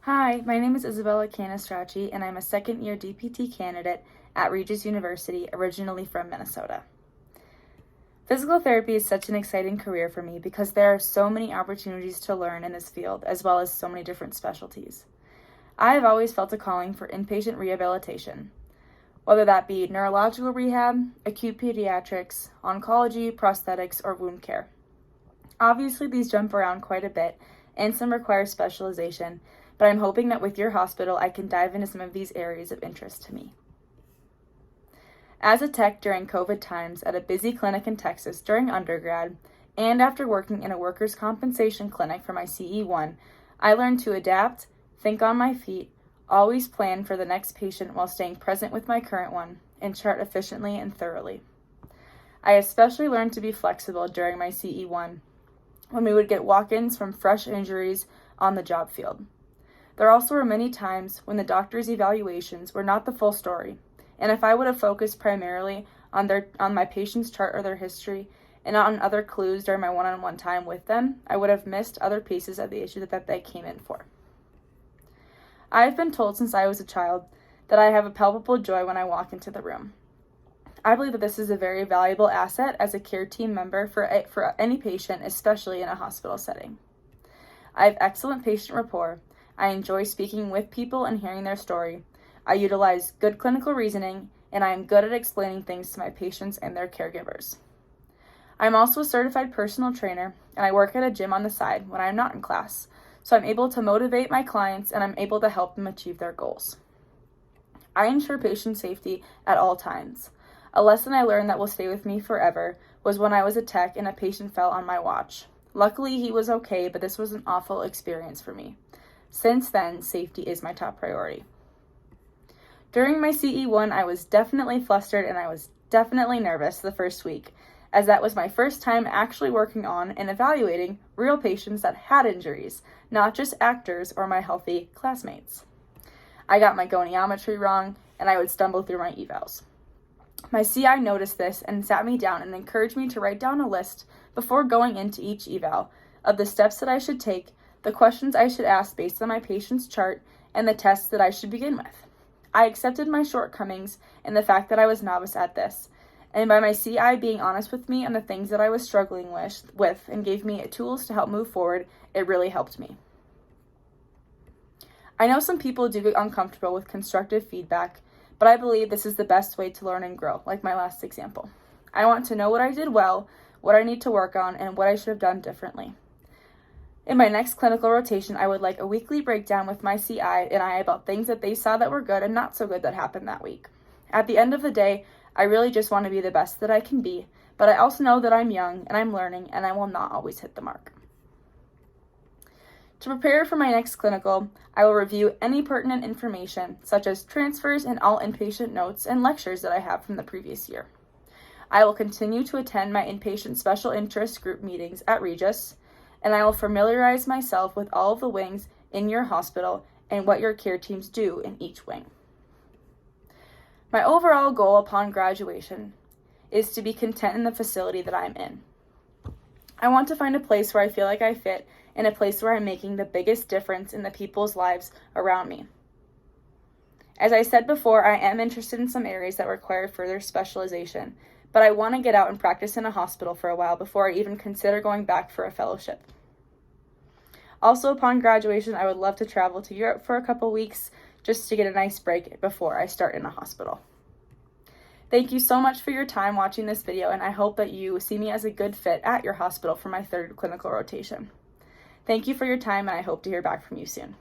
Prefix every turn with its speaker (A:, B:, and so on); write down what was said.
A: Hi, my name is Isabella Cannistraci, and I'm a second-year DPT candidate at Regis University, originally from Minnesota. Physical therapy is such an exciting career for me because there are so many opportunities to learn in this field, as well as so many different specialties. I have always felt a calling for inpatient rehabilitation, whether that be neurological rehab, acute pediatrics, oncology, prosthetics, or wound care. Obviously, these jump around quite a bit, and some require specialization, but I'm hoping that with your hospital, I can dive into some of these areas of interest to me. As a tech during COVID times at a busy clinic in Texas during undergrad, and after working in a workers' compensation clinic for my CE1, I learned to adapt, think on my feet, always plan for the next patient while staying present with my current one, and chart efficiently and thoroughly. I especially learned to be flexible during my CE1 when we would get walk-ins from fresh injuries on the job field. There also were many times when the doctor's evaluations were not the full story, and if I would have focused primarily on my patient's chart or their history and not on other clues during my one-on-one time with them, I would have missed other pieces of the issue that they came in for. I have been told since I was a child that I have a palpable joy when I walk into the room. I believe that this is a very valuable asset as a care team member for any patient, especially in a hospital setting. I have excellent patient rapport. I enjoy speaking with people and hearing their story. I utilize good clinical reasoning, and I am good at explaining things to my patients and their caregivers. I'm also a certified personal trainer, and I work at a gym on the side when I'm not in class, so I'm able to motivate my clients and I'm able to help them achieve their goals. I ensure patient safety at all times. A lesson I learned that will stay with me forever was when I was a tech and a patient fell on my watch. Luckily, he was okay, but this was an awful experience for me. Since then, safety is my top priority. During my CE1, I was definitely flustered and I was definitely nervous the first week, as that was my first time actually working on and evaluating real patients that had injuries, not just actors or my healthy classmates. I got my goniometry wrong and I would stumble through my evals. My CI noticed this and sat me down and encouraged me to write down a list before going into each eval of the steps that I should take, the questions I should ask based on my patient's chart, and the tests that I should begin with. I accepted my shortcomings and the fact that I was novice at this, and by my CI being honest with me on the things that I was struggling with and gave me tools to help move forward, it really helped me. I know some people do get uncomfortable with constructive feedback, but I believe this is the best way to learn and grow, like my last example. I want to know what I did well, what I need to work on, and what I should have done differently. In my next clinical rotation, I would like a weekly breakdown with my CI and I about things that they saw that were good and not so good that happened that week. At the end of the day, I really just want to be the best that I can be, but I also know that I'm young and I'm learning and I will not always hit the mark. To prepare for my next clinical, I will review any pertinent information, such as transfers and all inpatient notes and lectures that I have from the previous year. I will continue to attend my inpatient special interest group meetings at Regis, and I will familiarize myself with all of the wings in your hospital and what your care teams do in each wing. My overall goal upon graduation is to be content in the facility that I'm in. I want to find a place where I feel like I fit and a place where I'm making the biggest difference in the people's lives around me. As I said before, I am interested in some areas that require further specialization, but I want to get out and practice in a hospital for a while before I even consider going back for a fellowship. Also, upon graduation, I would love to travel to Europe for a couple weeks just to get a nice break before I start in a hospital. Thank you so much for your time watching this video, and I hope that you see me as a good fit at your hospital for my third clinical rotation. Thank you for your time, and I hope to hear back from you soon.